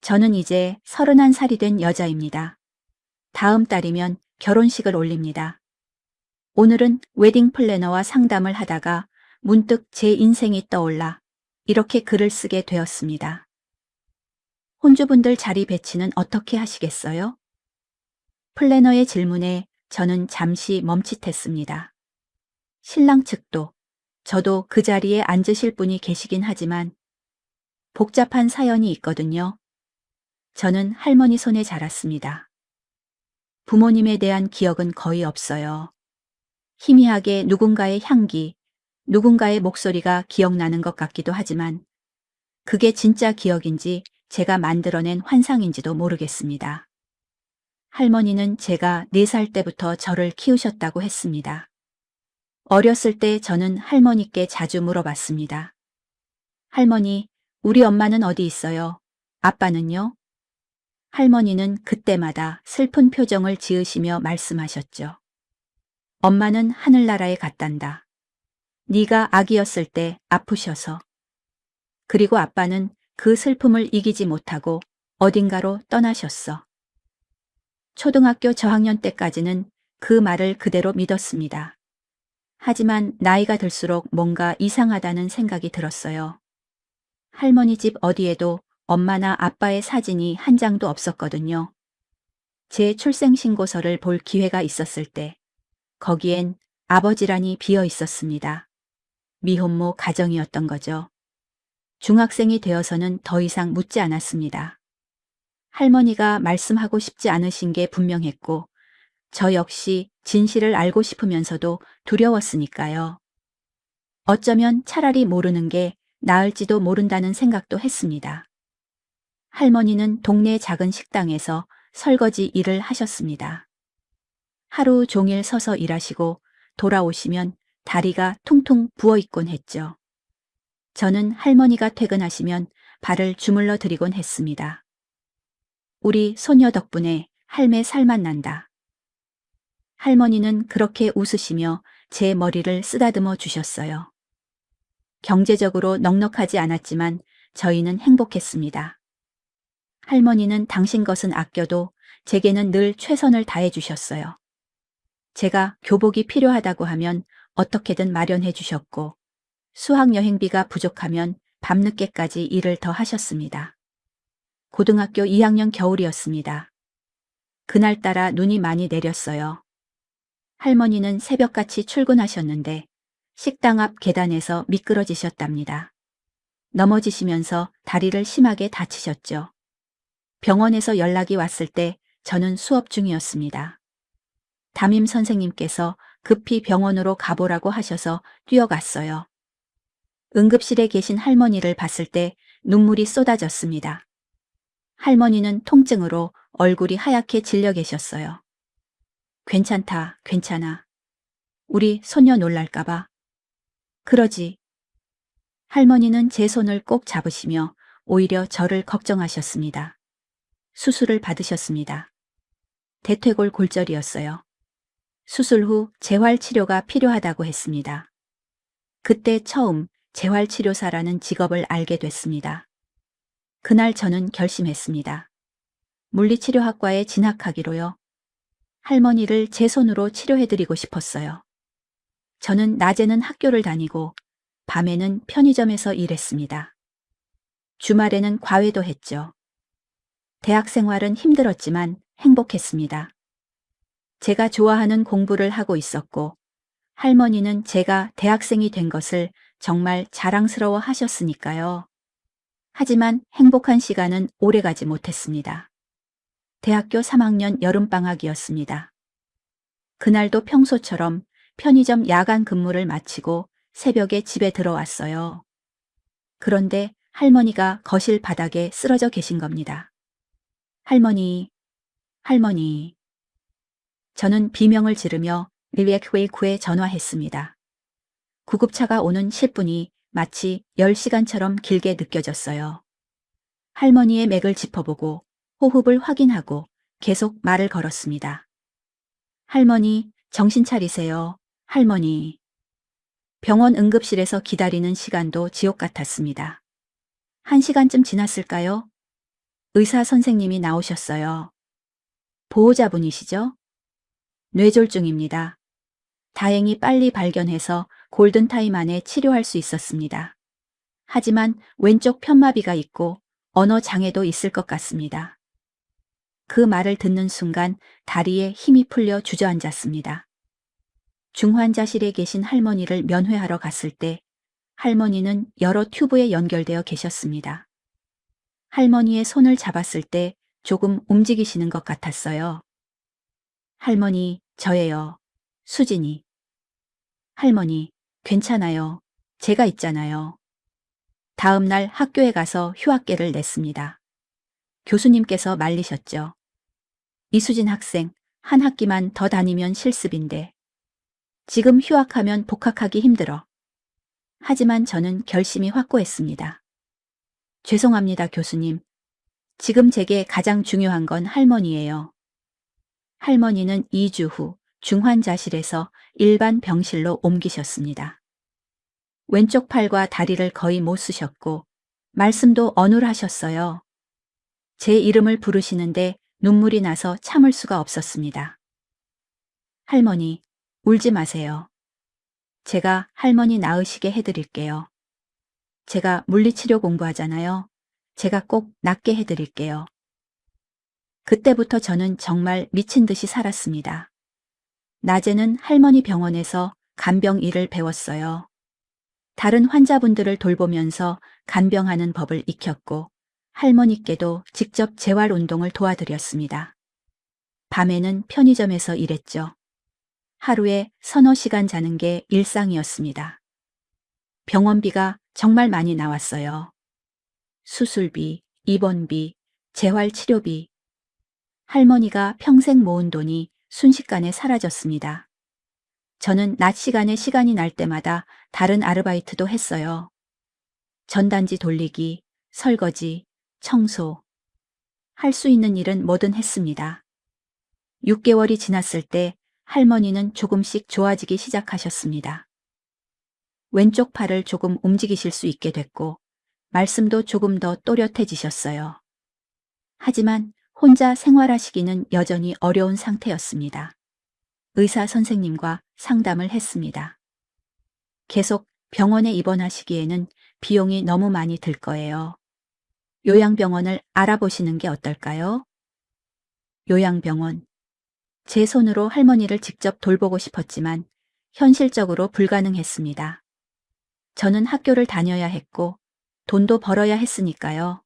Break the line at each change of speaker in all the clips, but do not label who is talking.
저는 이제 31살이 된 여자입니다. 다음 달이면 결혼식을 올립니다. 오늘은 웨딩 플래너와 상담을 하다가 문득 제 인생이 떠올라 이렇게 글을 쓰게 되었습니다. 혼주분들 자리 배치는 어떻게 하시겠어요? 플래너의 질문에 저는 잠시 멈칫했습니다. 신랑 측도 저도 그 자리에 앉으실 분이 계시긴 하지만 복잡한 사연이 있거든요. 저는 할머니 손에 자랐습니다. 부모님에 대한 기억은 거의 없어요. 희미하게 누군가의 향기, 누군가의 목소리가 기억나는 것 같기도 하지만 그게 진짜 기억인지 제가 만들어낸 환상인지도 모르겠습니다. 할머니는 제가 4살 때부터 저를 키우셨다고 했습니다. 어렸을 때 저는 할머니께 자주 물어봤습니다. 할머니, 우리 엄마는 어디 있어요? 아빠는요? 할머니는 그때마다 슬픈 표정을 지으시며 말씀하셨죠. 엄마는 하늘나라에 갔단다. 네가 아기였을 때 아프셔서. 그리고 아빠는 그 슬픔을 이기지 못하고 어딘가로 떠나셨어. 초등학교 저학년 때까지는 그 말을 그대로 믿었습니다. 하지만 나이가 들수록 뭔가 이상하다는 생각이 들었어요. 할머니 집 어디에도 엄마나 아빠의 사진이 한 장도 없었거든요. 제 출생신고서를 볼 기회가 있었을 때 거기엔 아버지란이 비어 있었습니다. 미혼모 가정이었던 거죠. 중학생이 되어서는 더 이상 묻지 않았습니다. 할머니가 말씀하고 싶지 않으신 게 분명했고 저 역시 진실을 알고 싶으면서도 두려웠으니까요. 어쩌면 차라리 모르는 게 나을지도 모른다는 생각도 했습니다. 할머니는 동네 작은 식당에서 설거지 일을 하셨습니다. 하루 종일 서서 일하시고 돌아오시면 다리가 퉁퉁 부어있곤 했죠. 저는 할머니가 퇴근하시면 발을 주물러 드리곤 했습니다. 우리 소녀 덕분에 할매 살만 난다. 할머니는 그렇게 웃으시며 제 머리를 쓰다듬어 주셨어요. 경제적으로 넉넉하지 않았지만 저희는 행복했습니다. 할머니는 당신 것은 아껴도 제게는 늘 최선을 다해 주셨어요. 제가 교복이 필요하다고 하면 어떻게든 마련해 주셨고 수학여행비가 부족하면 밤늦게까지 일을 더 하셨습니다. 고등학교 2학년 겨울이었습니다. 그날따라 눈이 많이 내렸어요. 할머니는 새벽같이 출근하셨는데 식당 앞 계단에서 미끄러지셨답니다. 넘어지시면서 다리를 심하게 다치셨죠. 병원에서 연락이 왔을 때 저는 수업 중이었습니다. 담임 선생님께서 급히 병원으로 가보라고 하셔서 뛰어갔어요. 응급실에 계신 할머니를 봤을 때 눈물이 쏟아졌습니다. 할머니는 통증으로 얼굴이 하얗게 질려 계셨어요. 괜찮다, 괜찮아. 우리 소녀 놀랄까봐. 그러지. 할머니는 제 손을 꼭 잡으시며 오히려 저를 걱정하셨습니다. 수술을 받으셨습니다. 대퇴골 골절이었어요. 수술 후 재활치료가 필요하다고 했습니다. 그때 처음 재활치료사라는 직업을 알게 됐습니다. 그날 저는 결심했습니다. 물리치료학과에 진학하기로요. 할머니를 제 손으로 치료해드리고 싶었어요. 저는 낮에는 학교를 다니고 밤에는 편의점에서 일했습니다. 주말에는 과외도 했죠. 대학 생활은 힘들었지만 행복했습니다. 제가 좋아하는 공부를 하고 있었고 할머니는 제가 대학생이 된 것을 정말 자랑스러워 하셨으니까요. 하지만 행복한 시간은 오래가지 못했습니다. 대학교 3학년 여름방학이었습니다. 그날도 평소처럼 편의점 야간 근무를 마치고 새벽에 집에 들어왔어요. 그런데 할머니가 거실 바닥에 쓰러져 계신 겁니다. 할머니, 할머니. 저는 비명을 지르며 119에 전화했습니다. 구급차가 오는 10분이 마치 10시간처럼 길게 느껴졌어요. 할머니의 맥을 짚어보고 호흡을 확인하고 계속 말을 걸었습니다. 할머니, 정신 차리세요. 할머니. 병원 응급실에서 기다리는 시간도 지옥 같았습니다. 1시간쯤 지났을까요? 의사 선생님이 나오셨어요. 보호자분이시죠? 뇌졸중입니다. 다행히 빨리 발견해서 골든타임 안에 치료할 수 있었습니다. 하지만 왼쪽 편마비가 있고 언어 장애도 있을 것 같습니다. 그 말을 듣는 순간 다리에 힘이 풀려 주저앉았습니다. 중환자실에 계신 할머니를 면회하러 갔을 때 할머니는 여러 튜브에 연결되어 계셨습니다. 할머니의 손을 잡았을 때 조금 움직이시는 것 같았어요. 할머니, 저예요. 수진이. 할머니, 괜찮아요. 제가 있잖아요. 다음 날 학교에 가서 휴학계를 냈습니다. 교수님께서 말리셨죠. 이수진 학생, 한 학기만 더 다니면 실습인데. 지금 휴학하면 복학하기 힘들어. 하지만 저는 결심이 확고했습니다. 죄송합니다, 교수님. 지금 제게 가장 중요한 건 할머니예요. 할머니는 2주 후 중환자실에서 일반 병실로 옮기셨습니다. 왼쪽 팔과 다리를 거의 못 쓰셨고 말씀도 어눌하셨어요. 제 이름을 부르시는데 눈물이 나서 참을 수가 없었습니다. 할머니, 울지 마세요. 제가 할머니 나으시게 해드릴게요. 제가 물리치료 공부하잖아요. 제가 꼭 낫게 해드릴게요. 그때부터 저는 정말 미친 듯이 살았습니다. 낮에는 할머니 병원에서 간병 일을 배웠어요. 다른 환자분들을 돌보면서 간병하는 법을 익혔고 할머니께도 직접 재활 운동을 도와드렸습니다. 밤에는 편의점에서 일했죠. 하루에 서너 시간 자는 게 일상이었습니다. 병원비가 정말 많이 나왔어요. 수술비, 입원비, 재활치료비. 할머니가 평생 모은 돈이 순식간에 사라졌습니다. 저는 낮 시간에 시간이 날 때마다 다른 아르바이트도 했어요. 전단지 돌리기, 설거지, 청소. 할 수 있는 일은 뭐든 했습니다. 6개월이 지났을 때 할머니는 조금씩 좋아지기 시작하셨습니다. 왼쪽 팔을 조금 움직이실 수 있게 됐고 말씀도 조금 더 또렷해지셨어요. 하지만 혼자 생활하시기는 여전히 어려운 상태였습니다. 의사 선생님과 상담을 했습니다. 계속 병원에 입원하시기에는 비용이 너무 많이 들 거예요. 요양병원을 알아보시는 게 어떨까요? 요양병원. 제 손으로 할머니를 직접 돌보고 싶었지만 현실적으로 불가능했습니다. 저는 학교를 다녀야 했고 돈도 벌어야 했으니까요.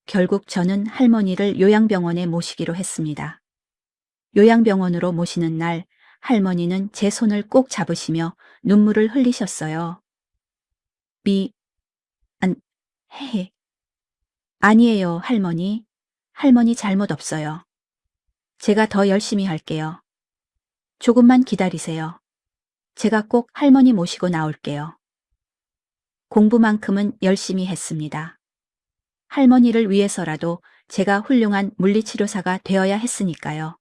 결국 저는 할머니를 요양병원에 모시기로 했습니다. 요양병원으로 모시는 날 할머니는 제 손을 꼭 잡으시며 눈물을 흘리셨어요. 헤헤. 아니에요, 할머니. 할머니 잘못 없어요. 제가 더 열심히 할게요. 조금만 기다리세요. 제가 꼭 할머니 모시고 나올게요. 공부만큼은 열심히 했습니다. 할머니를 위해서라도 제가 훌륭한 물리치료사가 되어야 했으니까요.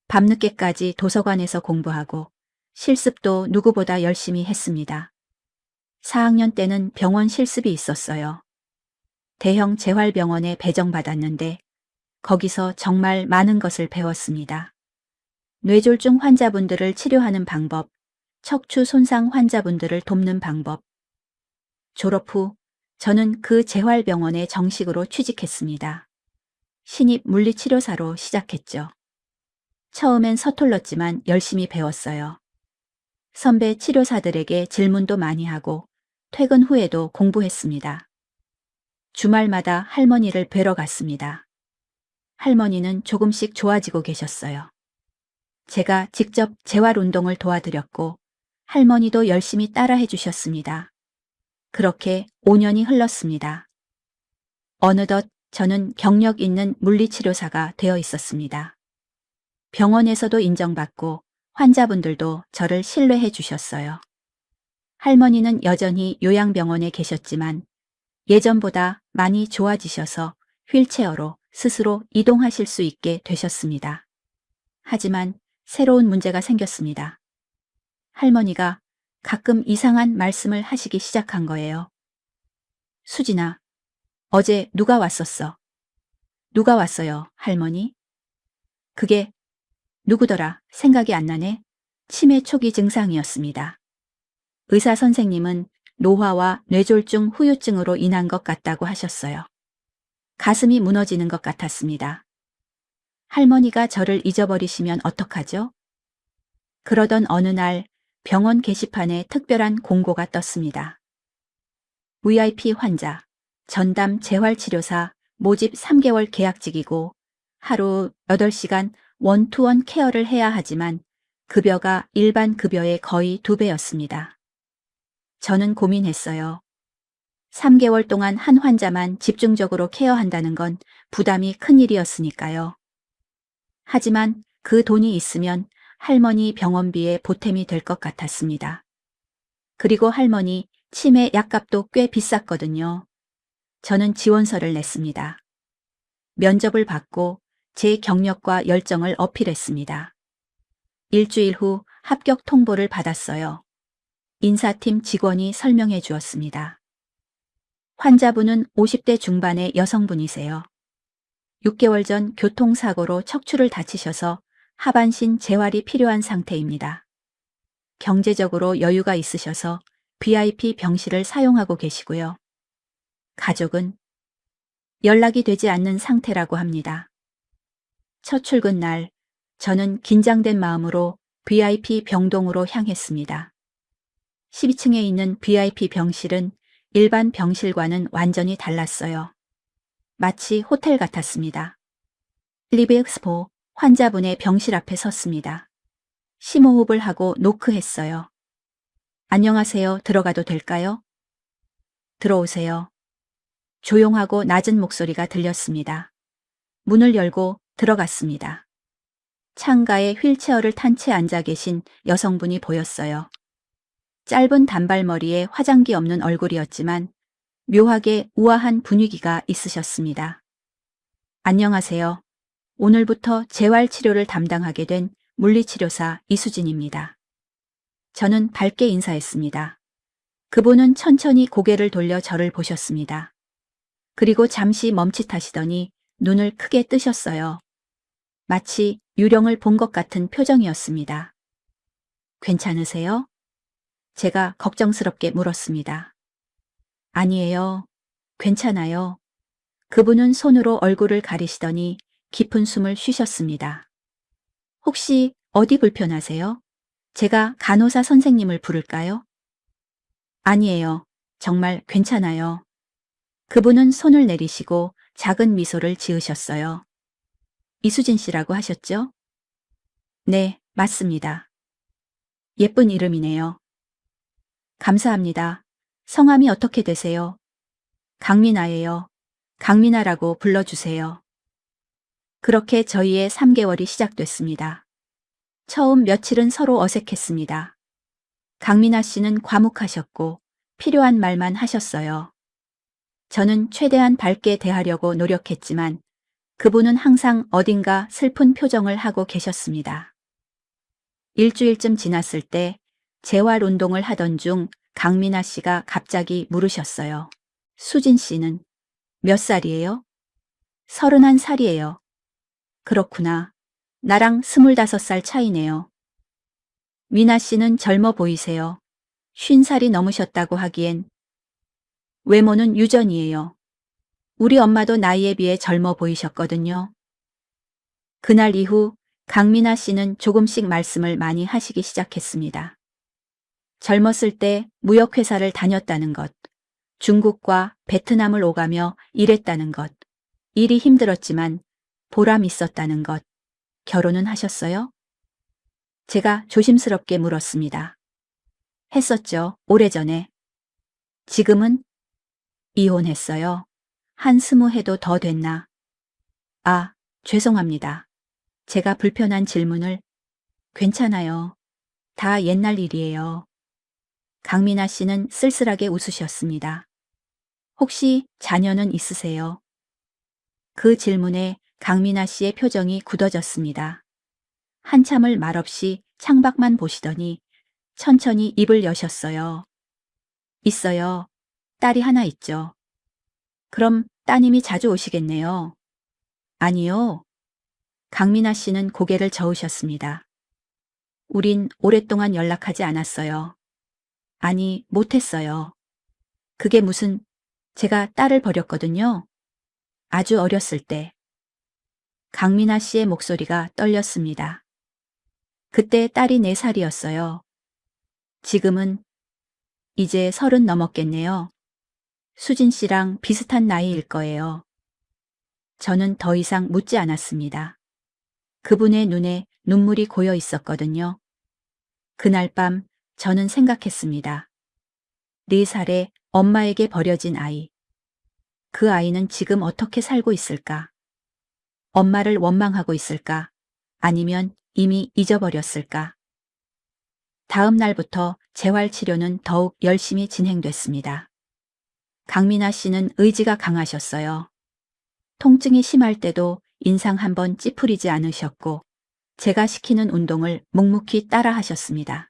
밤늦게까지 도서관에서 공부하고 실습도 누구보다 열심히 했습니다. 4학년 때는 병원 실습이 있었어요. 대형 재활병원에 배정받았는데 거기서 정말 많은 것을 배웠습니다. 뇌졸중 환자분들을 치료하는 방법, 척추 손상 환자분들을 돕는 방법. 졸업 후 저는 그 재활병원에 정식으로 취직했습니다. 신입 물리치료사로 시작했죠. 처음엔 서툴렀지만 열심히 배웠어요. 선배 치료사들에게 질문도 많이 하고 퇴근 후에도 공부했습니다. 주말마다 할머니를 뵈러 갔습니다. 할머니는 조금씩 좋아지고 계셨어요. 제가 직접 재활운동을 도와드렸고 할머니도 열심히 따라해 주셨습니다. 그렇게 5년이 흘렀습니다. 어느덧 저는 경력 있는 물리치료사가 되어 있었습니다. 병원에서도 인정받고 환자분들도 저를 신뢰해 주셨어요. 할머니는 여전히 요양병원에 계셨지만 예전보다 많이 좋아지셔서 휠체어로 스스로 이동하실 수 있게 되셨습니다. 하지만 새로운 문제가 생겼습니다. 할머니가 가끔 이상한 말씀을 하시기 시작한 거예요. 수진아, 어제 누가 왔었어? 누가 왔어요, 할머니? 그게 누구더라? 생각이 안 나네. 치매 초기 증상이었습니다. 의사 선생님은 노화와 뇌졸중 후유증으로 인한 것 같다고 하셨어요. 가슴이 무너지는 것 같았습니다. 할머니가 저를 잊어버리시면 어떡하죠? 그러던 어느 날 병원 게시판에 특별한 공고가 떴습니다. VIP 환자, 전담 재활치료사, 모집 3개월 계약직이고 하루 8시간 원투원 케어를 해야 하지만 급여가 일반 급여의 거의 2배였습니다. 저는 고민했어요. 3개월 동안 한 환자만 집중적으로 케어한다는 건 부담이 큰 일이었으니까요. 하지만 그 돈이 있으면 할머니 병원비에 보탬이 될 것 같았습니다. 그리고 할머니 치매 약값도 꽤 비쌌거든요. 저는 지원서를 냈습니다. 면접을 받고 제 경력과 열정을 어필했습니다. 일주일 후 합격 통보를 받았어요. 인사팀 직원이 설명해 주었습니다. 환자분은 50대 중반의 여성분이세요. 6개월 전 교통사고로 척추를 다치셔서 하반신 재활이 필요한 상태입니다. 경제적으로 여유가 있으셔서 VIP 병실을 사용하고 계시고요. 가족은 연락이 되지 않는 상태라고 합니다. 첫 출근 날 저는 긴장된 마음으로 VIP 병동으로 향했습니다. 12층에 있는 VIP 병실은 일반 병실과는 완전히 달랐어요. 마치 호텔 같았습니다. 리브엑스포 환자분의 병실 앞에 섰습니다. 심호흡을 하고 노크했어요. 안녕하세요. 들어가도 될까요? 들어오세요. 조용하고 낮은 목소리가 들렸습니다. 문을 열고 들어갔습니다. 창가에 휠체어를 탄 채 앉아 계신 여성분이 보였어요. 짧은 단발머리에 화장기 없는 얼굴이었지만 묘하게 우아한 분위기가 있으셨습니다. 안녕하세요. 오늘부터 재활치료를 담당하게 된 물리치료사 이수진입니다. 저는 밝게 인사했습니다. 그분은 천천히 고개를 돌려 저를 보셨습니다. 그리고 잠시 멈칫하시더니 눈을 크게 뜨셨어요. 마치 유령을 본 것 같은 표정이었습니다. 괜찮으세요? 제가 걱정스럽게 물었습니다. 아니에요. 괜찮아요. 그분은 손으로 얼굴을 가리시더니 깊은 숨을 쉬셨습니다. 혹시 어디 불편하세요? 제가 간호사 선생님을 부를까요? 아니에요. 정말 괜찮아요. 그분은 손을 내리시고 작은 미소를 지으셨어요. 이수진 씨라고 하셨죠? 네, 맞습니다. 예쁜 이름이네요. 감사합니다. 성함이 어떻게 되세요? 강민아예요. 강민아라고 불러주세요. 그렇게 저희의 3개월이 시작됐습니다. 처음 며칠은 서로 어색했습니다. 강민아 씨는 과묵하셨고 필요한 말만 하셨어요. 저는 최대한 밝게 대하려고 노력했지만 그분은 항상 어딘가 슬픈 표정을 하고 계셨습니다. 일주일쯤 지났을 때 재활 운동을 하던 중 강민아 씨가 갑자기 물으셨어요. 수진 씨는 몇 살이에요? 31살이에요. 그렇구나. 나랑 25살 차이네요. 미나 씨는 젊어 보이세요. 50살이 넘으셨다고 하기엔 외모는 유전이에요. 우리 엄마도 나이에 비해 젊어 보이셨거든요. 그날 이후 강민아 씨는 조금씩 말씀을 많이 하시기 시작했습니다. 젊었을 때 무역회사를 다녔다는 것, 중국과 베트남을 오가며 일했다는 것, 일이 힘들었지만 보람 있었다는 것, 결혼은 하셨어요? 제가 조심스럽게 물었습니다. 했었죠, 오래전에. 지금은 이혼했어요. 한 20해도 더 됐나? 아, 죄송합니다. 제가 불편한 질문을. 괜찮아요. 다 옛날 일이에요. 강민아 씨는 쓸쓸하게 웃으셨습니다. 혹시 자녀는 있으세요? 그 질문에 강민아 씨의 표정이 굳어졌습니다. 한참을 말없이 창밖만 보시더니 천천히 입을 여셨어요. 있어요. 딸이 하나 있죠. 그럼 따님이 자주 오시겠네요. 아니요. 강민아 씨는 고개를 저으셨습니다. 우린 오랫동안 연락하지 않았어요. 아니, 못했어요. 그게 무슨, 제가 딸을 버렸거든요. 아주 어렸을 때. 강민아 씨의 목소리가 떨렸습니다. 그때 딸이 4살이었어요. 지금은 이제 30 넘었겠네요. 수진 씨랑 비슷한 나이일 거예요. 저는 더 이상 묻지 않았습니다. 그분의 눈에 눈물이 고여 있었거든요. 그날 밤 저는 생각했습니다. 4살에 엄마에게 버려진 아이. 그 아이는 지금 어떻게 살고 있을까? 엄마를 원망하고 있을까? 아니면 이미 잊어버렸을까? 다음 날부터 재활 치료는 더욱 열심히 진행됐습니다. 강민아 씨는 의지가 강하셨어요. 통증이 심할 때도 인상 한번 찌푸리지 않으셨고, 제가 시키는 운동을 묵묵히 따라 하셨습니다.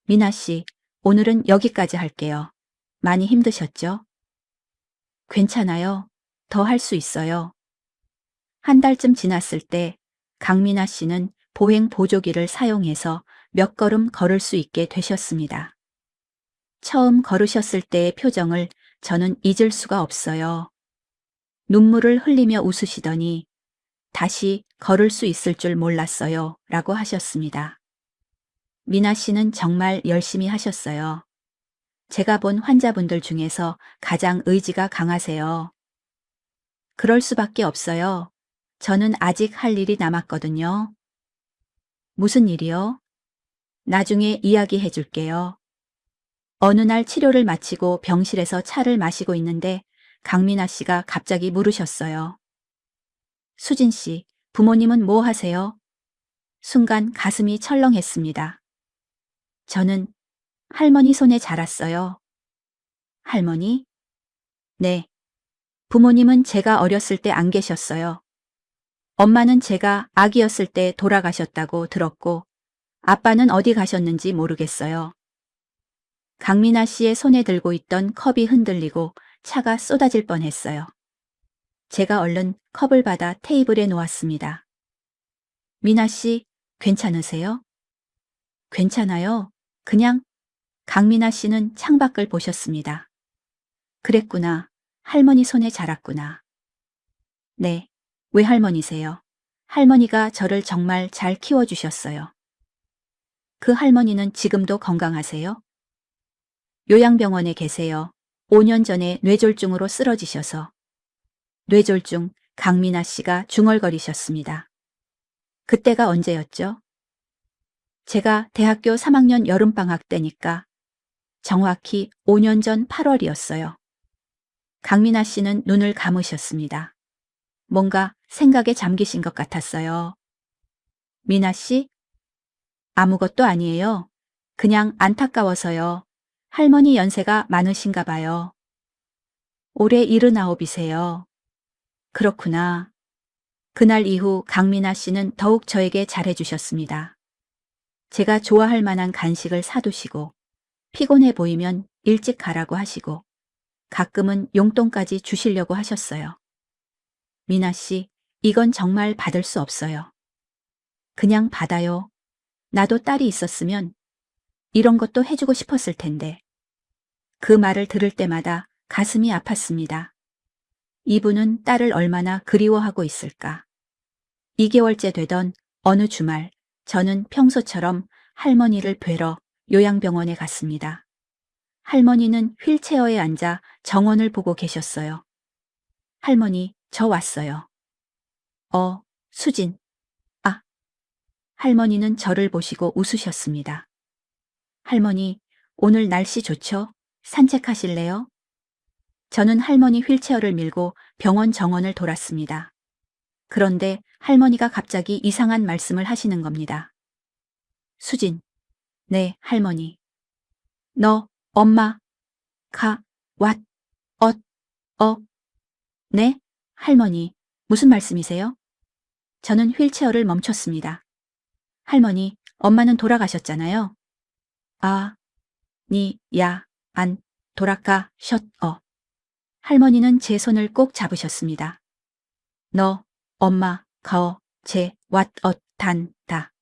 미나 씨, 오늘은 여기까지 할게요. 많이 힘드셨죠? 괜찮아요. 더 할 수 있어요. 한 달쯤 지났을 때 강민아 씨는 보행 보조기를 사용해서 몇 걸음 걸을 수 있게 되셨습니다. 처음 걸으셨을 때의 표정을 저는 잊을 수가 없어요. 눈물을 흘리며 웃으시더니 다시 걸을 수 있을 줄 몰랐어요. 라고 하셨습니다. 미나 씨는 정말 열심히 하셨어요. 제가 본 환자분들 중에서 가장 의지가 강하세요. 그럴 수밖에 없어요. 저는 아직 할 일이 남았거든요. 무슨 일이요? 나중에 이야기해 줄게요. 어느 날 치료를 마치고 병실에서 차를 마시고 있는데 강민아 씨가 갑자기 물으셨어요. 수진 씨, 부모님은 뭐 하세요? 순간 가슴이 철렁했습니다. 저는 할머니 손에 자랐어요. 할머니? 네. 부모님은 제가 어렸을 때 안 계셨어요. 엄마는 제가 아기였을 때 돌아가셨다고 들었고, 아빠는 어디 가셨는지 모르겠어요. 강민아 씨의 손에 들고 있던 컵이 흔들리고 차가 쏟아질 뻔했어요. 제가 얼른 컵을 받아 테이블에 놓았습니다. 미나 씨, 괜찮으세요? 괜찮아요. 그냥 강민아 씨는 창밖을 보셨습니다. 그랬구나. 할머니 손에 자랐구나. 네. 외할머니세요. 할머니가 저를 정말 잘 키워주셨어요. 그 할머니는 지금도 건강하세요? 요양병원에 계세요. 5년 전에 뇌졸중으로 쓰러지셔서. 뇌졸중, 강민아 씨가 중얼거리셨습니다. 그때가 언제였죠? 제가 대학교 3학년 여름방학 때니까 정확히 5년 전 8월이었어요. 강민아 씨는 눈을 감으셨습니다. 뭔가 생각에 잠기신 것 같았어요. 미나 씨? 아무것도 아니에요. 그냥 안타까워서요. 할머니 연세가 많으신가 봐요. 올해 79이세요. 그렇구나. 그날 이후 강민아 씨는 더욱 저에게 잘해주셨습니다. 제가 좋아할 만한 간식을 사두시고, 피곤해 보이면 일찍 가라고 하시고, 가끔은 용돈까지 주시려고 하셨어요. 미나 씨, 이건 정말 받을 수 없어요. 그냥 받아요. 나도 딸이 있었으면 이런 것도 해주고 싶었을 텐데. 그 말을 들을 때마다 가슴이 아팠습니다. 이분은 딸을 얼마나 그리워하고 있을까. 2개월째 되던 어느 주말, 저는 평소처럼 할머니를 뵈러 요양병원에 갔습니다. 할머니는 휠체어에 앉아 정원을 보고 계셨어요. 할머니, 저 왔어요. 수진. 아. 할머니는 저를 보시고 웃으셨습니다. 할머니, 오늘 날씨 좋죠? 산책하실래요? 저는 할머니 휠체어를 밀고 병원 정원을 돌았습니다. 그런데 할머니가 갑자기 이상한 말씀을 하시는 겁니다. 수진. 네, 할머니. 너, 엄마, 가, 왓, 네? 할머니, 무슨 말씀이세요? 저는 휠체어를 멈췄습니다. 할머니, 엄마는 돌아가셨잖아요. 아, 돌아가셨, 할머니는 제 손을 꼭 잡으셨습니다. 너, 엄마, 다.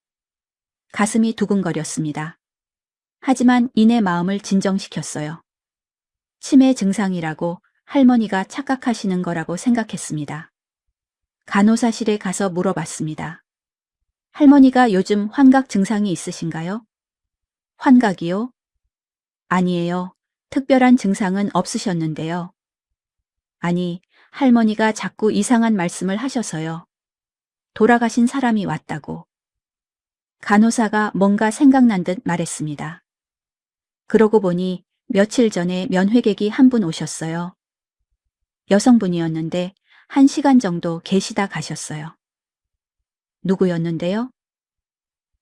가슴이 두근거렸습니다. 하지만 이내 마음을 진정시켰어요. 치매 증상이라고 할머니가 착각하시는 거라고 생각했습니다. 간호사실에 가서 물어봤습니다. 할머니가 요즘 환각 증상이 있으신가요? 환각이요? 아니에요. 특별한 증상은 없으셨는데요. 아니, 할머니가 자꾸 이상한 말씀을 하셔서요. 돌아가신 사람이 왔다고. 간호사가 뭔가 생각난 듯 말했습니다. 그러고 보니 며칠 전에 면회객이 한 분 오셨어요. 여성분이었는데 1시간 정도 계시다 가셨어요. 누구였는데요?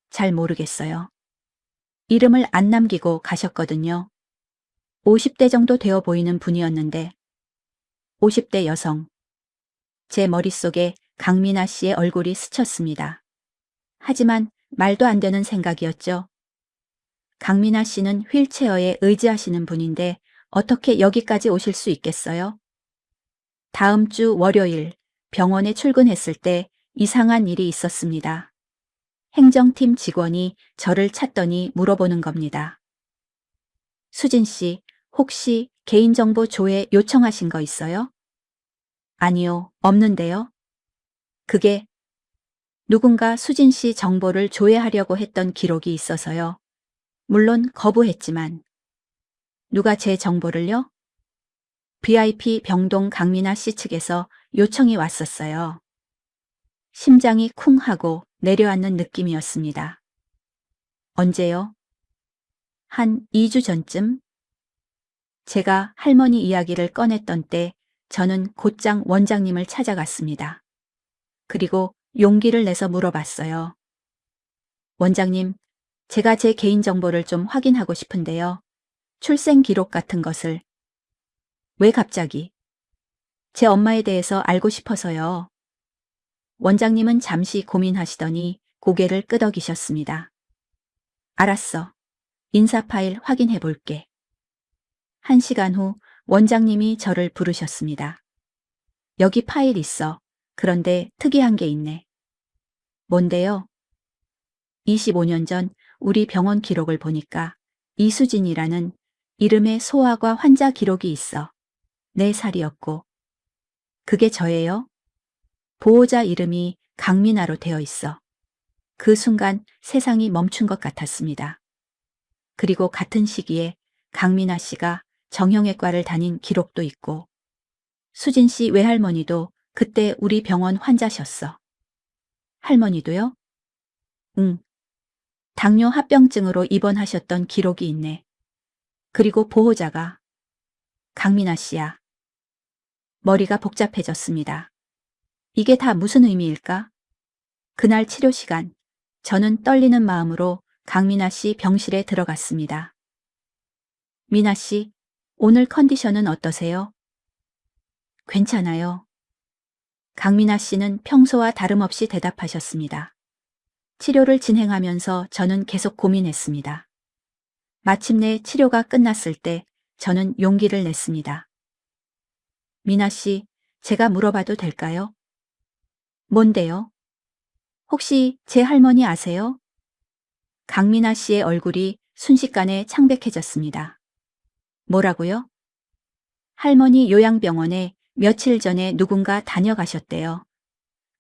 잘 모르겠어요. 이름을 안 남기고 가셨거든요. 50대 정도 되어 보이는 분이었는데 50대 여성. 제 머릿속에 강민아 씨의 얼굴이 스쳤습니다. 하지만 말도 안 되는 생각이었죠. 강민아 씨는 휠체어에 의지하시는 분인데 어떻게 여기까지 오실 수 있겠어요? 다음 주 월요일 병원에 출근했을 때 이상한 일이 있었습니다. 행정팀 직원이 저를 찾더니 물어보는 겁니다. 수진 씨, 혹시 개인정보 조회 요청하신 거 있어요? 아니요, 없는데요. 그게 누군가 수진 씨 정보를 조회하려고 했던 기록이 있어서요. 물론 거부했지만. 누가 제 정보를요? VIP 병동 강민아 씨 측에서 요청이 왔었어요. 심장이 쿵 하고 내려앉는 느낌이었습니다. 언제요? 한 2주 전쯤? 제가 할머니 이야기를 꺼냈던 때 저는 곧장 원장님을 찾아갔습니다. 그리고 용기를 내서 물어봤어요. 원장님, 제가 제 개인정보를 좀 확인하고 싶은데요. 출생 기록 같은 것을. 왜 갑자기? 제 엄마에 대해서 알고 싶어서요. 원장님은 잠시 고민하시더니 고개를 끄덕이셨습니다. 알았어. 인사 파일 확인해 볼게. 1시간 후 원장님이 저를 부르셨습니다. 여기 파일 있어. 그런데 특이한 게 있네. 뭔데요? 25년 전 우리 병원 기록을 보니까 이수진이라는 이름의 소아과 환자 기록이 있어. 4살이었고. 그게 저예요? 보호자 이름이 강민아로 되어 있어. 그 순간 세상이 멈춘 것 같았습니다. 그리고 같은 시기에 강민아 씨가 정형외과를 다닌 기록도 있고 수진 씨 외할머니도 그때 우리 병원 환자셨어. 할머니도요? 응. 당뇨 합병증으로 입원하셨던 기록이 있네. 그리고 보호자가 강민아 씨야. 머리가 복잡해졌습니다. 이게 다 무슨 의미일까? 그날 치료 시간, 저는 떨리는 마음으로 강민아 씨 병실에 들어갔습니다. 민아 씨, 오늘 컨디션은 어떠세요? 괜찮아요. 강민아 씨는 평소와 다름없이 대답하셨습니다. 치료를 진행하면서 저는 계속 고민했습니다. 마침내 치료가 끝났을 때 저는 용기를 냈습니다. 민아 씨, 제가 물어봐도 될까요? 뭔데요? 혹시 제 할머니 아세요? 강민아 씨의 얼굴이 순식간에 창백해졌습니다. 뭐라고요? 할머니 요양병원에 며칠 전에 누군가 다녀가셨대요.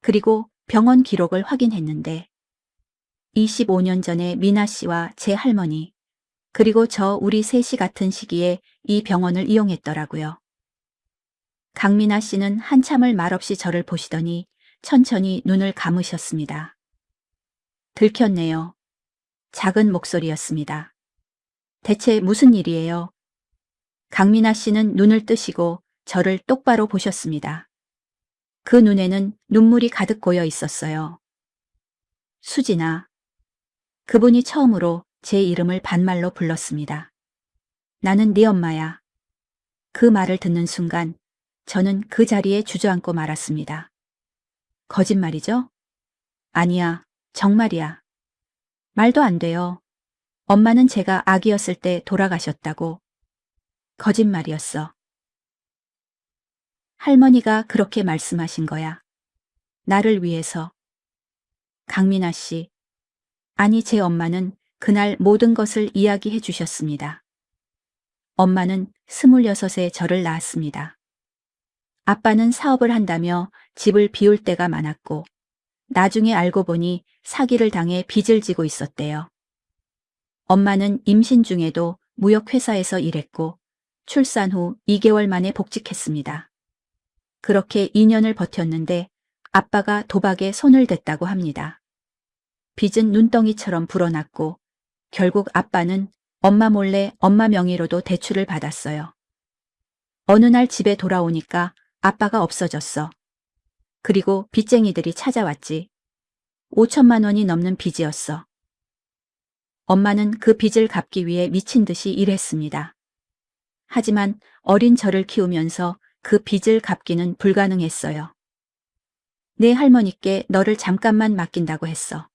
그리고 병원 기록을 확인했는데 25년 전에 미나 씨와 제 할머니 그리고 우리 셋이 같은 시기에 이 병원을 이용했더라고요. 강민아 씨는 한참을 말없이 저를 보시더니 천천히 눈을 감으셨습니다. 들켰네요. 작은 목소리였습니다. 대체 무슨 일이에요? 강민아 씨는 눈을 뜨시고 저를 똑바로 보셨습니다. 그 눈에는 눈물이 가득 고여 있었어요. 수진아. 그분이 처음으로 제 이름을 반말로 불렀습니다. 나는 네 엄마야. 그 말을 듣는 순간 저는 그 자리에 주저앉고 말았습니다. 거짓말이죠? 아니야, 정말이야. 말도 안 돼요. 엄마는 제가 아기였을 때 돌아가셨다고. 거짓말이었어. 할머니가 그렇게 말씀하신 거야. 나를 위해서. 강민아 씨. 아니, 제 엄마는 그날 모든 것을 이야기해 주셨습니다. 엄마는 26에 저를 낳았습니다. 아빠는 사업을 한다며 집을 비울 때가 많았고, 나중에 알고 보니 사기를 당해 빚을 지고 있었대요. 엄마는 임신 중에도 무역회사에서 일했고, 출산 후 2개월 만에 복직했습니다. 그렇게 2년을 버텼는데 아빠가 도박에 손을 댔다고 합니다. 빚은 눈덩이처럼 불어났고 결국 아빠는 엄마 몰래 엄마 명의로도 대출을 받았어요. 어느 날 집에 돌아오니까 아빠가 없어졌어. 그리고 빚쟁이들이 찾아왔지. 5천만 원이 넘는 빚이었어. 엄마는 그 빚을 갚기 위해 미친 듯이 일했습니다. 하지만 어린 저를 키우면서 그 빚을 갚기는 불가능했어요. 내 할머니께 너를 잠깐만 맡긴다고 했어.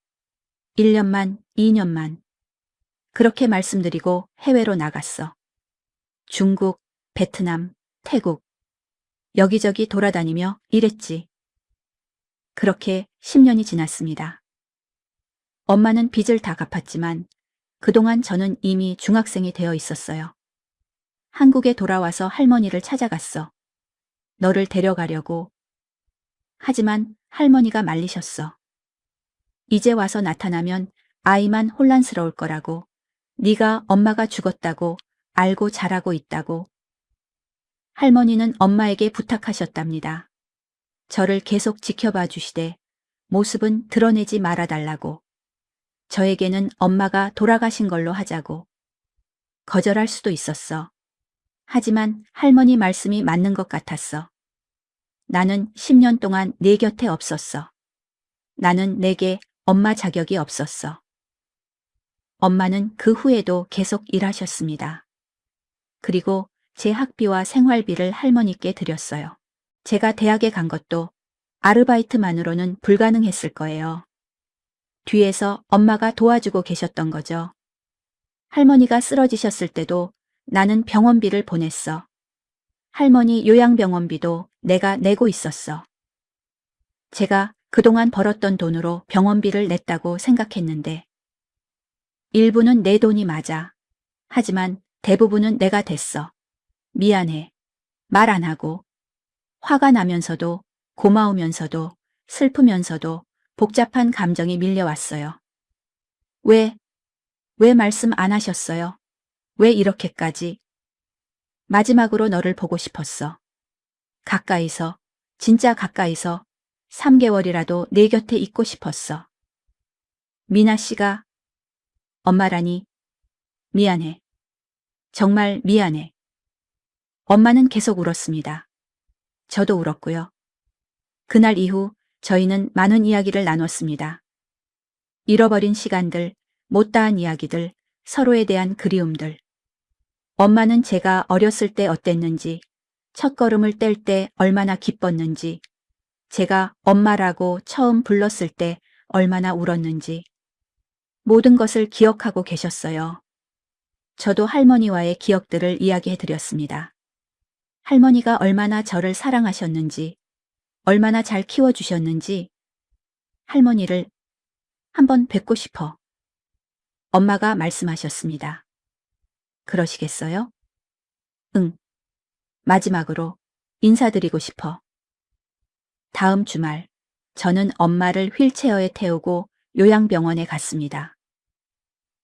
1년만, 2년만. 그렇게 말씀드리고 해외로 나갔어. 중국, 베트남, 태국. 여기저기 돌아다니며 일했지. 그렇게 10년이 지났습니다. 엄마는 빚을 다 갚았지만 그동안 저는 이미 중학생이 되어 있었어요. 한국에 돌아와서 할머니를 찾아갔어. 너를 데려가려고. 하지만 할머니가 말리셨어. 이제 와서 나타나면 아이만 혼란스러울 거라고. 네가 엄마가 죽었다고 알고 잘하고 있다고. 할머니는 엄마에게 부탁하셨답니다. 저를 계속 지켜봐 주시되 모습은 드러내지 말아달라고. 저에게는 엄마가 돌아가신 걸로 하자고. 거절할 수도 있었어. 하지만 할머니 말씀이 맞는 것 같았어. 나는 10년 동안 내 곁에 없었어. 나는 내게 엄마 자격이 없었어. 엄마는 그 후에도 계속 일하셨습니다. 그리고 제 학비와 생활비를 할머니께 드렸어요. 제가 대학에 간 것도 아르바이트만으로는 불가능했을 거예요. 뒤에서 엄마가 도와주고 계셨던 거죠. 할머니가 쓰러지셨을 때도 나는 병원비를 보냈어. 할머니 요양병원비도 내가 내고 있었어. 제가 그동안 벌었던 돈으로 병원비를 냈다고 생각했는데 일부는 내 돈이 맞아. 하지만 대부분은 내가 댔어. 미안해. 말 안 하고. 화가 나면서도 고마우면서도 슬프면서도 복잡한 감정이 밀려왔어요. 왜 말씀 안 하셨어요? 왜 이렇게까지? 마지막으로 너를 보고 싶었어. 가까이서, 진짜 가까이서 3개월이라도 내 곁에 있고 싶었어. 미나 씨가 엄마라니 미안해. 정말 미안해. 엄마는 계속 울었습니다. 저도 울었고요. 그날 이후 저희는 많은 이야기를 나눴습니다. 잃어버린 시간들, 못다한 이야기들, 서로에 대한 그리움들. 엄마는 제가 어렸을 때 어땠는지, 첫걸음을 뗄 때 얼마나 기뻤는지, 제가 엄마라고 처음 불렀을 때 얼마나 울었는지, 모든 것을 기억하고 계셨어요. 저도 할머니와의 기억들을 이야기해 드렸습니다. 할머니가 얼마나 저를 사랑하셨는지, 얼마나 잘 키워주셨는지, 할머니를 한번 뵙고 싶어. 엄마가 말씀하셨습니다. 그러시겠어요? 응. 마지막으로 인사드리고 싶어. 다음 주말, 저는 엄마를 휠체어에 태우고 요양병원에 갔습니다.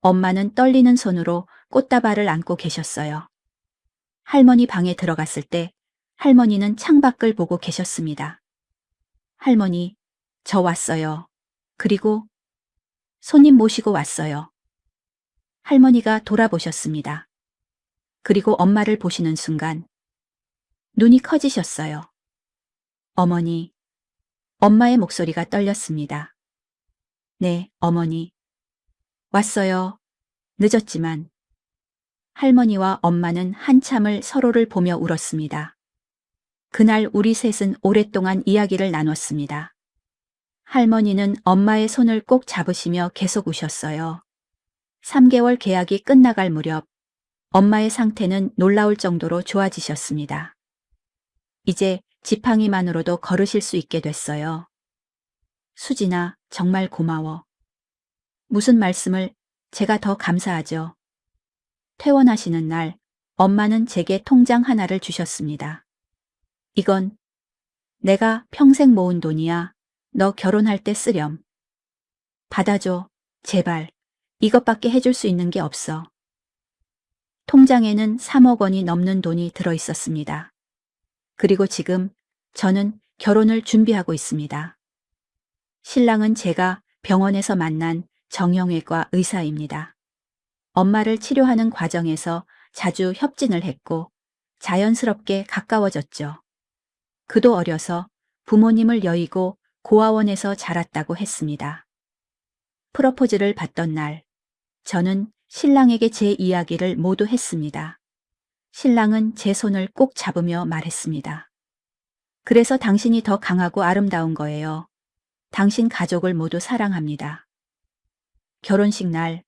엄마는 떨리는 손으로 꽃다발을 안고 계셨어요. 할머니 방에 들어갔을 때 할머니는 창밖을 보고 계셨습니다. 할머니, 저 왔어요. 그리고 손님 모시고 왔어요. 할머니가 돌아보셨습니다. 그리고 엄마를 보시는 순간 눈이 커지셨어요. 어머니, 엄마의 목소리가 떨렸습니다. 네, 어머니. 왔어요. 늦었지만. 할머니와 엄마는 한참을 서로를 보며 울었습니다. 그날 우리 셋은 오랫동안 이야기를 나눴습니다. 할머니는 엄마의 손을 꼭 잡으시며 계속 우셨어요. 3개월 계약이 끝나갈 무렵 엄마의 상태는 놀라울 정도로 좋아지셨습니다. 이제 지팡이만으로도 걸으실 수 있게 됐어요. 수진아, 정말 고마워. 무슨 말씀을, 제가 더 감사하죠. 퇴원하시는 날, 엄마는 제게 통장 하나를 주셨습니다. 이건 내가 평생 모은 돈이야. 너 결혼할 때 쓰렴. 받아줘. 제발. 이것밖에 해줄 수 있는 게 없어. 통장에는 3억 원이 넘는 돈이 들어 있었습니다. 그리고 지금 저는 결혼을 준비하고 있습니다. 신랑은 제가 병원에서 만난 정형외과 의사입니다. 엄마를 치료하는 과정에서 자주 협진을 했고 자연스럽게 가까워졌죠. 그도 어려서 부모님을 여의고 고아원에서 자랐다고 했습니다. 프러포즈를 받던 날, 저는 신랑에게 제 이야기를 모두 했습니다. 신랑은 제 손을 꼭 잡으며 말했습니다. 그래서 당신이 더 강하고 아름다운 거예요. 당신 가족을 모두 사랑합니다. 결혼식 날,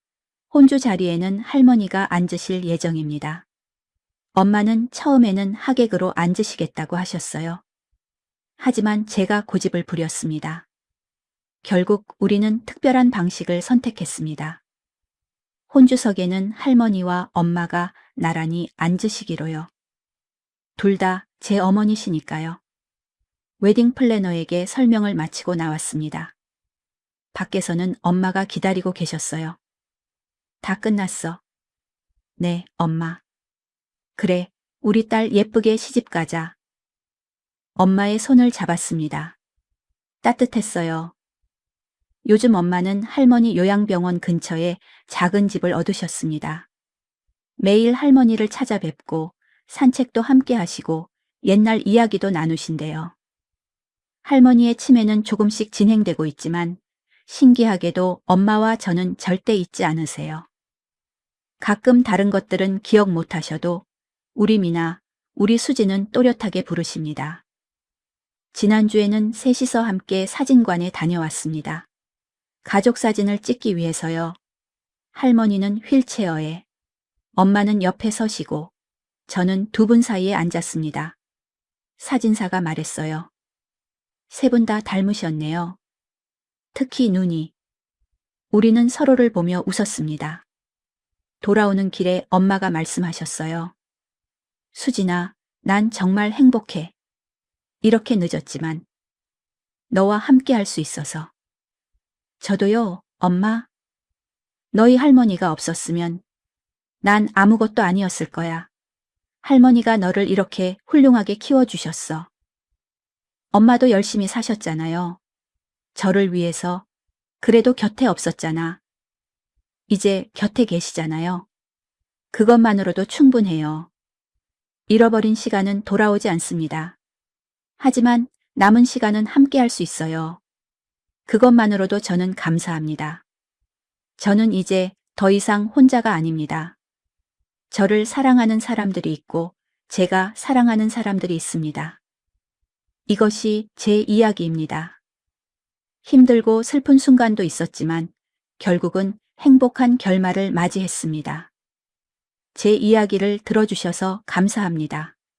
혼주 자리에는 할머니가 앉으실 예정입니다. 엄마는 처음에는 하객으로 앉으시겠다고 하셨어요. 하지만 제가 고집을 부렸습니다. 결국 우리는 특별한 방식을 선택했습니다. 혼주석에는 할머니와 엄마가 나란히 앉으시기로요. 둘 다 제 어머니시니까요. 웨딩 플래너에게 설명을 마치고 나왔습니다. 밖에서는 엄마가 기다리고 계셨어요. 다 끝났어. 네, 엄마. 그래, 우리 딸 예쁘게 시집 가자. 엄마의 손을 잡았습니다. 따뜻했어요. 요즘 엄마는 할머니 요양병원 근처에 작은 집을 얻으셨습니다. 매일 할머니를 찾아뵙고 산책도 함께 하시고 옛날 이야기도 나누신대요. 할머니의 치매는 조금씩 진행되고 있지만 신기하게도 엄마와 저는 절대 잊지 않으세요. 가끔 다른 것들은 기억 못 하셔도 우리 미나, 우리 수지는 또렷하게 부르십니다. 지난주에는 셋이서 함께 사진관에 다녀왔습니다. 가족 사진을 찍기 위해서요. 할머니는 휠체어에, 엄마는 옆에 서시고 저는 두 분 사이에 앉았습니다. 사진사가 말했어요. 세 분 다 닮으셨네요. 특히 눈이. 우리는 서로를 보며 웃었습니다. 돌아오는 길에 엄마가 말씀하셨어요. 수진아, 난 정말 행복해. 이렇게 늦었지만 너와 함께 할 수 있어서. 저도요, 엄마. 너희 할머니가 없었으면 난 아무것도 아니었을 거야. 할머니가 너를 이렇게 훌륭하게 키워주셨어. 엄마도 열심히 사셨잖아요. 저를 위해서. 그래도 곁에 없었잖아. 이제 곁에 계시잖아요. 그것만으로도 충분해요. 잃어버린 시간은 돌아오지 않습니다. 하지만 남은 시간은 함께 할 수 있어요. 그것만으로도 저는 감사합니다. 저는 이제 더 이상 혼자가 아닙니다. 저를 사랑하는 사람들이 있고 제가 사랑하는 사람들이 있습니다. 이것이 제 이야기입니다. 힘들고 슬픈 순간도 있었지만 결국은 행복한 결말을 맞이했습니다. 제 이야기를 들어주셔서 감사합니다.